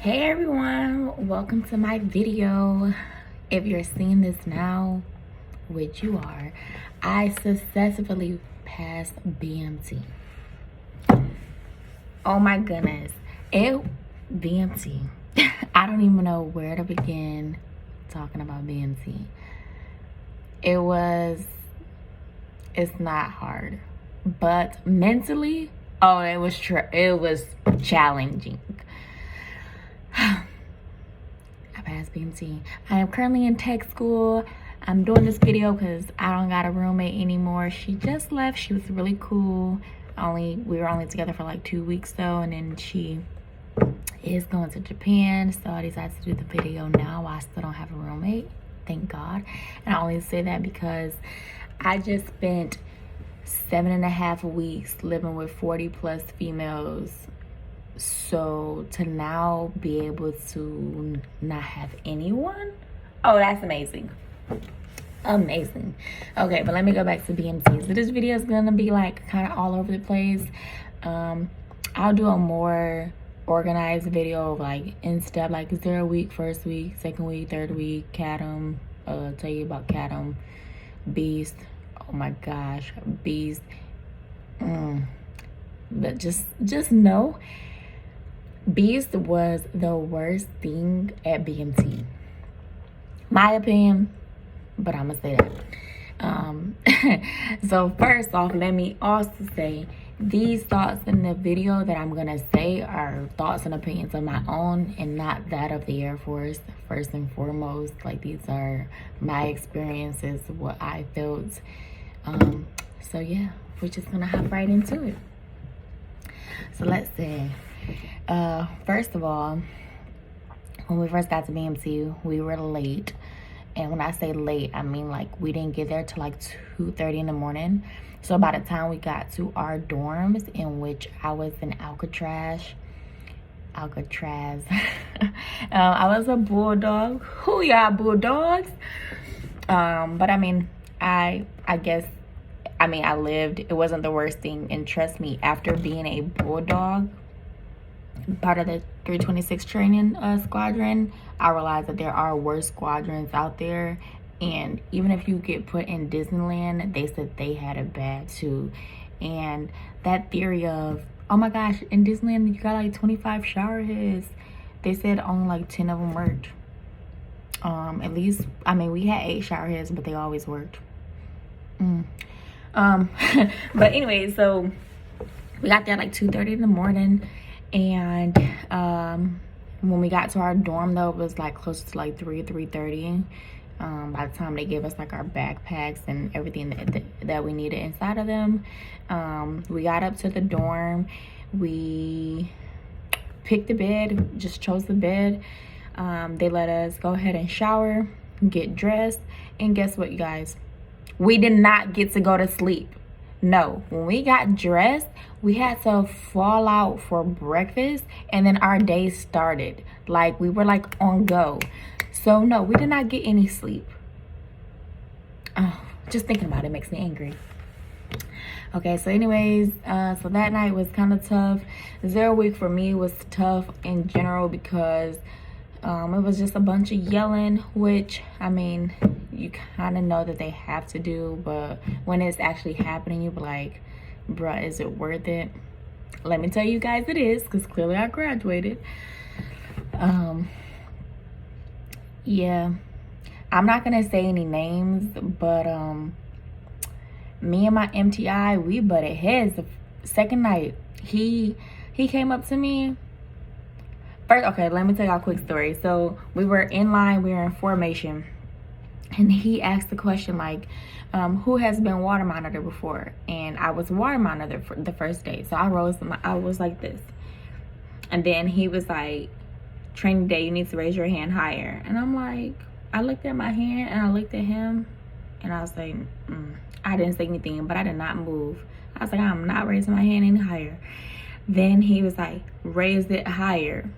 Hey everyone, welcome to my video. If you're seeing this now, which you are, I successfully passed BMT. Oh my goodness, BMT. I don't even know where to begin talking about BMT. It's not hard, but mentally, it was challenging. I passed BMT. I am currently in tech school. I'm doing this video because I don't got a roommate anymore. She just left. She was really cool. We were only together for like 2 weeks though, and then she is going to Japan. So I decided to do the video now while I still don't have a roommate. Thank God. And I only say that because I just spent 7.5 weeks living with 40 plus females. So to now be able to not have anyone, that's amazing. Amazing. Okay, but let me go back to BMT. So this video is gonna be like kind of all over the place. I'll do a more organized video of like in step, like 0 week, first week, second week, third week, Catum, tell you about Catum, Beast. Oh my gosh, Beast. But just know, Beast was the worst thing at BMT. My opinion, but I'm gonna say that. So first off, let me also say these thoughts in the video that I'm gonna say are thoughts and opinions of my own and not that of the Air Force. First and foremost, like these are my experiences, what I felt. So yeah, we're just gonna hop right into it. So let's see. First of all, when we first got to BMT, we were late. And when I say late, I mean like we didn't get there till like 2:30 in the morning. So by the time we got to our dorms, in which I was in Alcatraz. I was a bulldog. Who y'all bulldogs? But I mean, I lived. It wasn't the worst thing. And trust me, after being a bulldog, part of the 326 training squadron, I realized that there are worse squadrons out there. And even if you get put in Disneyland, they said they had it bad too. And that theory of, oh my gosh, in Disneyland you got like 25 shower heads, they said only like 10 of them worked. At least, we had 8 shower heads, but they always worked. But anyway, so we got there like 2:30 in the morning. And when we got to our dorm though, it was like close to like 3:30. By the time they gave us like our backpacks and everything that we needed inside of them, we got up to the dorm. We picked the bed, just chose the bed. They let us go ahead and shower, get dressed, and guess what, you guys? We did not get to go to sleep. No, when we got dressed, we had to fall out for breakfast, and then our day started. Like, we were like on go. So no, we did not get any sleep. Just thinking about it makes me angry. Okay, so anyways, so that night was kind of tough. 0 week for me was tough in general because it was just a bunch of yelling, which, you kind of know that they have to do, but when it's actually happening, you be like, bruh, is it worth it? Let me tell you guys it is, because clearly I graduated. Yeah, I'm not gonna say any names, but me and my MTI, we butted heads the second night. He came up to me. First, okay, let me tell y'all a quick story. So we were in line, we were in formation, and he asked the question like, who has been water monitor before? And I was water monitor for the first day. So I was like this. And then he was like, training day, you need to raise your hand higher. And I'm like, I looked at my hand and I looked at him and I was like, I didn't say anything, but I did not move. I was like, I'm not raising my hand any higher. Then he was like, raise it higher.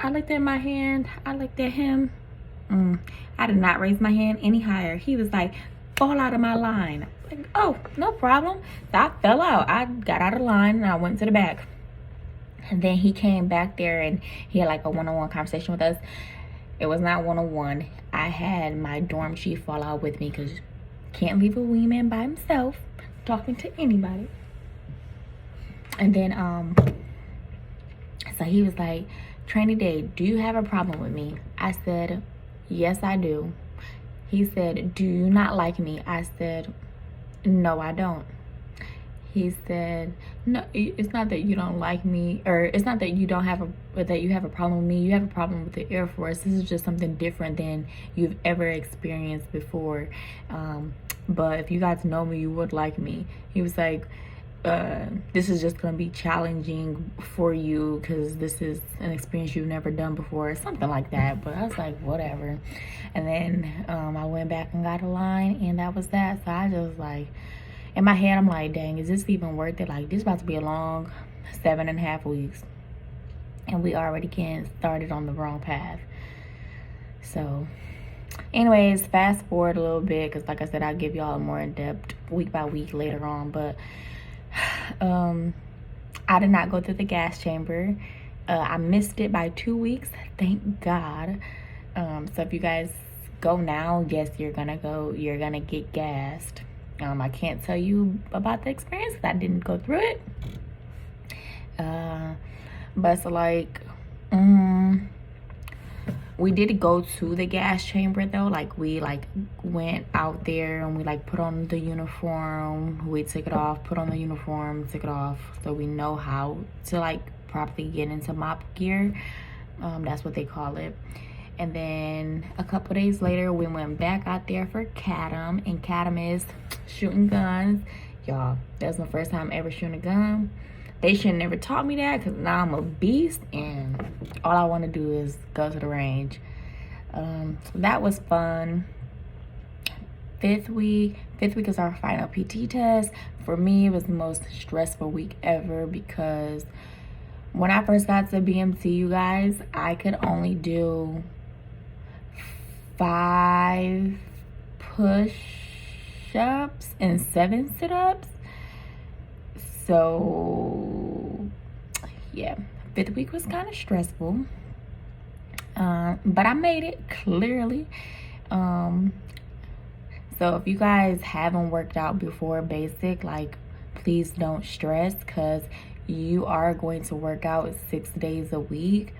I looked at my hand, I looked at him. I did not raise my hand any higher. He was like, fall out of my line. Like, oh, no problem. So I fell out. I got out of line and I went to the back. And then he came back there and he had like a one-on-one conversation with us. It was not one-on-one. I had my dorm chief fall out with me because can't leave a wingman by himself talking to anybody. And then so he was like, Training Day, do you have a problem with me? I said, yes, I do. He said, do you not like me? I said, no, I don't. He said, no, it's not that you don't like me, or it's not that you don't have that you have a problem with me. You have a problem with the Air Force. This is just something different than you've ever experienced before. But if you got to know me, you would like me. He was like, this is just going to be challenging for you because this is an experience you've never done before, something like that. But I was like, whatever. And then I went back and got a line, and that was that. So I just like, in my head, I'm like, dang, is this even worth it? Like, this is about to be a long 7.5 weeks, and we already getting started on the wrong path. So anyways, fast forward a little bit, because like I said, I'll give y'all a more in-depth week by week later on. But I did not go through the gas chamber. I missed it by 2 weeks, thank God. So if you guys go now, yes, you're gonna get gassed. I can't tell you about the experience because I didn't go through it. But so like, we did go to the gas chamber though. Like we like went out there and we like put on the uniform. We took it off, put on the uniform, took it off, so we know how to like properly get into MOP gear. That's what they call it. And then a couple days later, we went back out there for CADM, and CADM is shooting guns. Y'all, that's my first time ever shooting a gun. They should never taught me that because now I'm a beast and all I want to do is go to the range. That was fun. Fifth week is our final PT test. For me, it was the most stressful week ever because when I first got to BMT, you guys, I could only do 5 push-ups and 7 sit-ups. So yeah, 5th week was kind of stressful, but I made it clearly. So if you guys haven't worked out before basic, like, please don't stress, because you are going to work out 6 days a week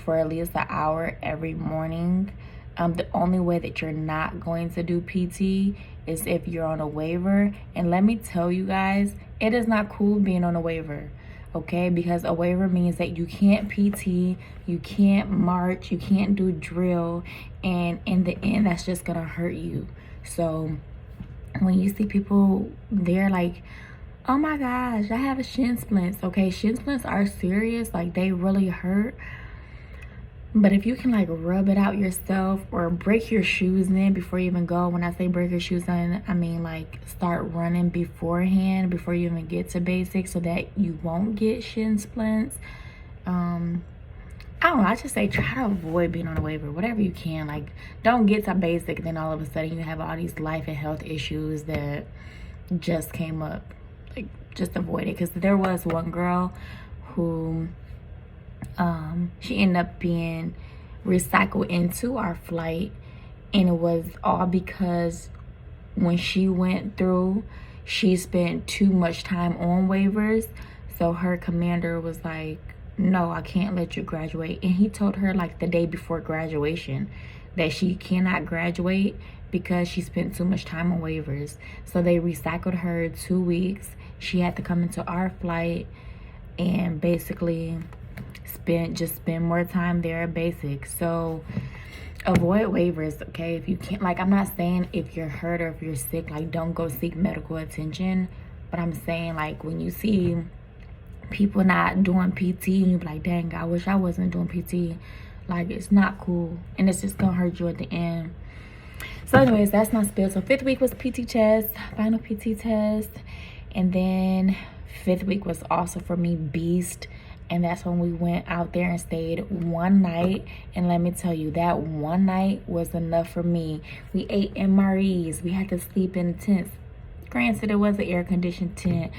for at least an hour every morning. The only way that you're not going to do PT is if you're on a waiver. And let me tell you guys, it is not cool being on a waiver, okay? Because a waiver means that you can't PT, you can't march, you can't do drill, and in the end, that's just gonna hurt you. So when you see people, they're like, oh my gosh, I have a shin splints. Okay, shin splints are serious, like they really hurt. But if you can like rub it out yourself or break your shoes in before you even go. When I say break your shoes in, I mean like start running beforehand before you even get to basic so that you won't get shin splints. I don't know, I just say try to avoid being on a waiver, whatever you can. Like, don't get to basic and then all of a sudden you have all these life and health issues that just came up. Like, just avoid it. Because there was one girl who she ended up being recycled into our flight, and it was all because when she went through, she spent too much time on waivers. So her commander was like, no, I can't let you graduate. And he told her like the day before graduation that she cannot graduate because she spent too much time on waivers. So they recycled her 2 weeks. She had to come into our flight and basically spend more time there at basic. So avoid waivers, okay? If you can't, like, I'm not saying if you're hurt or if you're sick, like, don't go seek medical attention. But I'm saying, like, when you see people not doing PT and you be like, dang, I wish I wasn't doing PT, like, it's not cool and it's just gonna hurt you at the end. So anyways, that's my spill. So 5th week was PT test, final PT test, and then 5th week was also for me beast. And that's when we went out there and stayed one night. And let me tell you, that one night was enough for me. We ate MREs. We had to sleep in tents. Granted, it was an air-conditioned tent.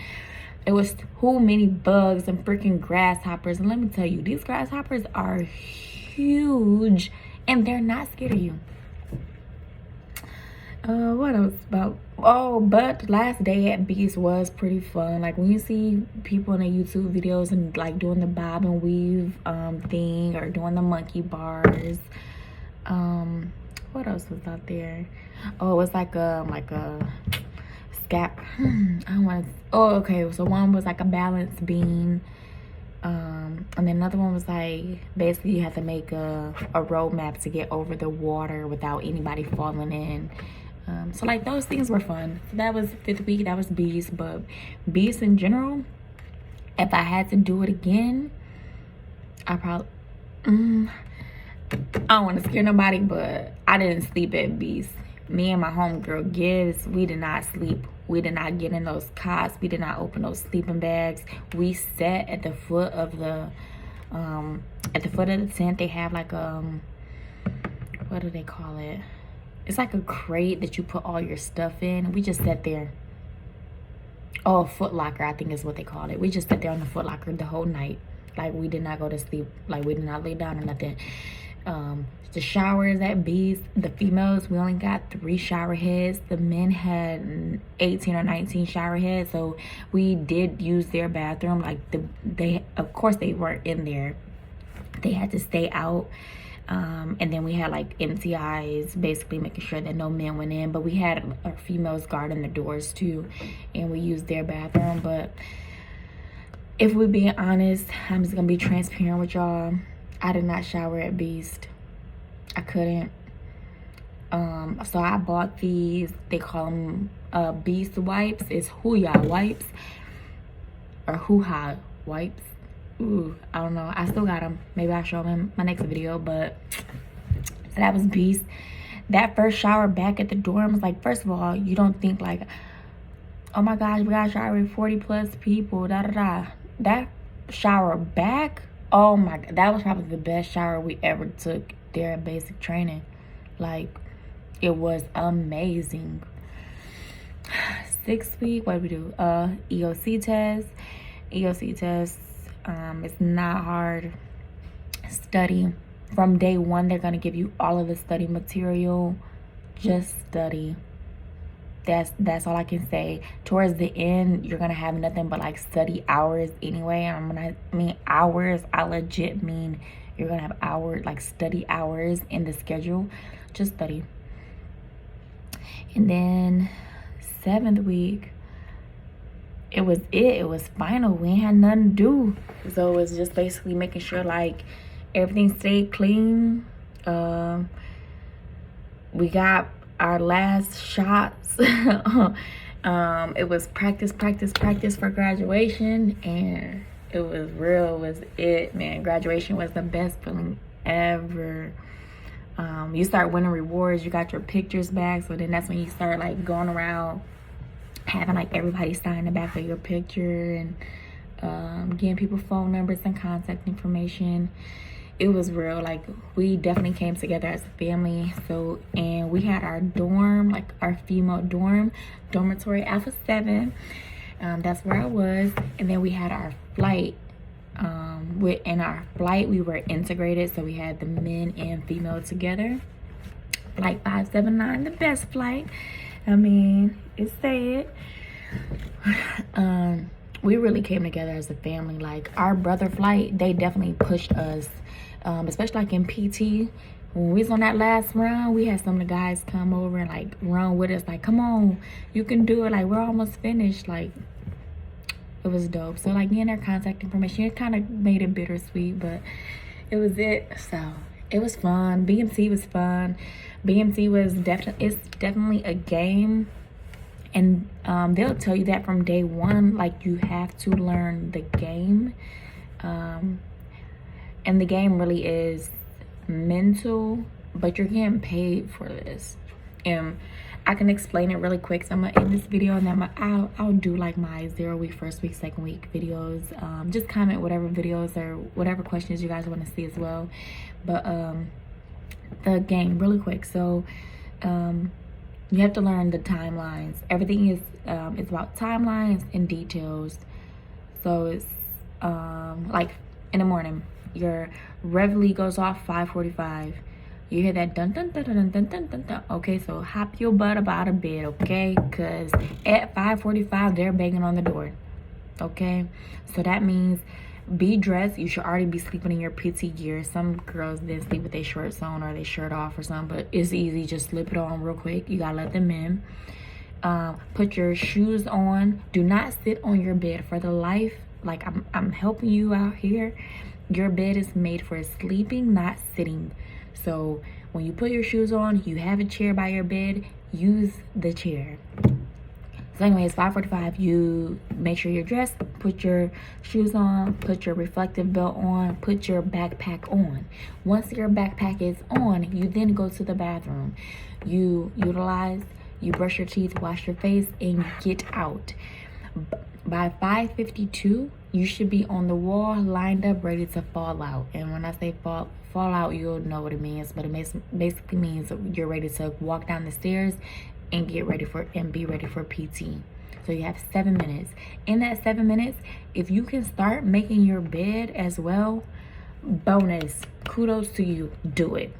It was too many bugs and freaking grasshoppers. And let me tell you, these grasshoppers are huge and they're not scared of you. What else about? Oh, but last day at Beast was pretty fun. Like when you see people in the YouTube videos and like doing the bob and weave thing, or doing the monkey bars. What else was out there? Oh, it was like a scap. I don't want to. Oh, okay. So one was like a balance beam. And then another one was like, basically you have to make a roadmap to get over the water without anybody falling in. So like those things were fun. So that was 5th week. That was Beast. But Beast in general, if I had to do it again, I probably I don't want to scare nobody, but I didn't sleep at Beast. Me and my homegirl Gibbs, we did not sleep. We did not get in those cots. We did not open those sleeping bags. We sat at the foot of the tent. They have like what do they call it? It's like a crate that you put all your stuff in. We just sat there. Oh, a foot locker, I think is what they call it. We just sat there on the foot locker the whole night. Like we did not go to sleep. Like we did not lay down or nothing. The showers at Beast, the females, we only got 3 shower heads. The men had 18 or 19 shower heads. So we did use their bathroom. Like they of course they weren't in there. They had to stay out. And then we had like MTIs, basically making sure that no men went in. But we had our females guarding the doors too, and we used their bathroom. But if we're being honest, I'm just gonna be transparent with y'all. I did not shower at Beast. I couldn't. So I bought these. They call them Beast wipes. It's Hoo-ya wipes or Hoo-ha wipes. Ooh, I don't know. I still got them. Maybe I'll show them in my next video. But so that was Beast. That first shower back at the dorm was like, first of all, you don't think like, oh my gosh, we got a shower with 40 plus people, da da da. That shower back, oh my god, that was probably the best shower we ever took there at basic training. Like, it was amazing. 6th week, what did we do? EOC test. EOC test. It's not hard. Study. From day 1, they're gonna give you all of the study material. Just study. That's all I can say. Towards the end, you're gonna have nothing but like study hours anyway. I mean hours. I legit mean you're gonna have hours, like study hours in the schedule. Just study. And then 7th week, it was final. We ain't had nothing to do. So it was just basically making sure like everything stayed clean. We got our last shots. It was practice for graduation, and it was real. It was it, man. Graduation was the best feeling ever. You start winning rewards. You got your pictures back, so then that's when you start like going around having like everybody sign the back of your picture and getting people phone numbers and contact information. It was real. Like, we definitely came together as a family. So, and we had our dorm, like our female dormitory, Alpha 7. That's where I was. And then we had our flight. In our flight, we were integrated. So we had the men and female together. Flight 579, the best flight. I mean, it's sad. We really came together as a family. Like, our brother flight, they definitely pushed us. Especially like in PT, when we was on that last run, we had some of the guys come over and like run with us, like, come on, you can do it, like we're almost finished. Like, it was dope. So like getting their contact information, it kind of made it bittersweet, but it was it. So it was fun. BMT was fun. BMT was definitely a game, and they'll tell you that from day 1. Like, you have to learn the game. And the game really is mental, but you're getting paid for this. And I can explain it really quick. So I'm gonna end this video, and then I'll do like my 0 week, 1st week, 2nd week videos. Just comment whatever videos or whatever questions you guys want to see as well. But the game really quick. So you have to learn the timelines. Everything is it's about timelines and details. So it's like in the morning, your reveille goes off 5:45. You hear that dun dun dun dun dun dun dun dun. Okay, so hop your butt up out of bed, okay? Because at 5:45 they're banging on the door. Okay, so that means be dressed. You should already be sleeping in your PT gear. Some girls then sleep with their shorts on or their shirt off or something, but it's easy. Just slip it on real quick. You gotta let them in. Put your shoes on. Do not sit on your bed for the life. Like I'm helping you out here. Your bed is made for sleeping, not sitting. So when you put your shoes on, you have a chair by your bed, use the chair. So anyways, 5:45, you make sure you're dressed, put your shoes on, put your reflective belt on, put your backpack on. Once your backpack is on, you then go to the bathroom. You utilize, you brush your teeth, wash your face, and you get out. By 5:52, you should be on the wall, lined up, ready to fall out. And when I say fall out, you'll know what it means. But it basically means you're ready to walk down the stairs and be ready for PT. So you have 7 minutes. In that 7 minutes, if you can start making your bed as well, bonus, kudos to you, do it.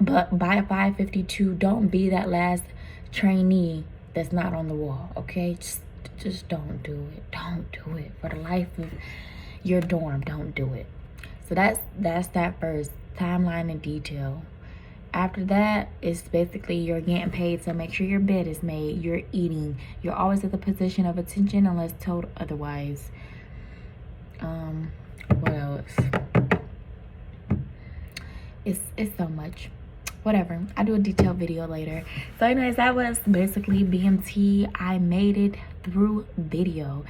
But by 5:52, don't be that last trainee that's not on the wall, okay? Just don't do it. Don't do it. For the life of your dorm, don't do it. So that's that first timeline in detail. After that, it's basically you're getting paid, so make sure your bed is made, you're eating, you're always at the position of attention unless told otherwise. What else? It's so much. Whatever, I'll do a detailed video later. So anyways, that was basically BMT. I made it through video.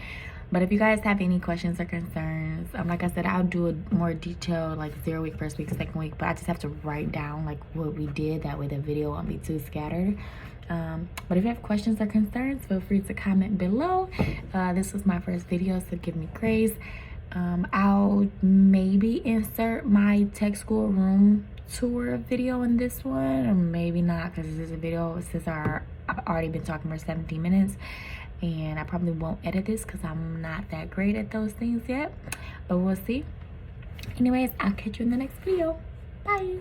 But if you guys have any questions or concerns, like I said, I'll do a more detailed, like 0 week, 1st week, 2nd week, but I just have to write down like what we did. That way the video won't be too scattered. But if you have questions or concerns, feel free to comment below. This was my first video, so give me grace. I'll maybe insert my tech school room tour video in this one, or maybe not, because this is a video since I've already been talking for 17 minutes, and I probably won't edit this because I'm not that great at those things yet, but we'll see. Anyways, I'll catch you in the next video. Bye.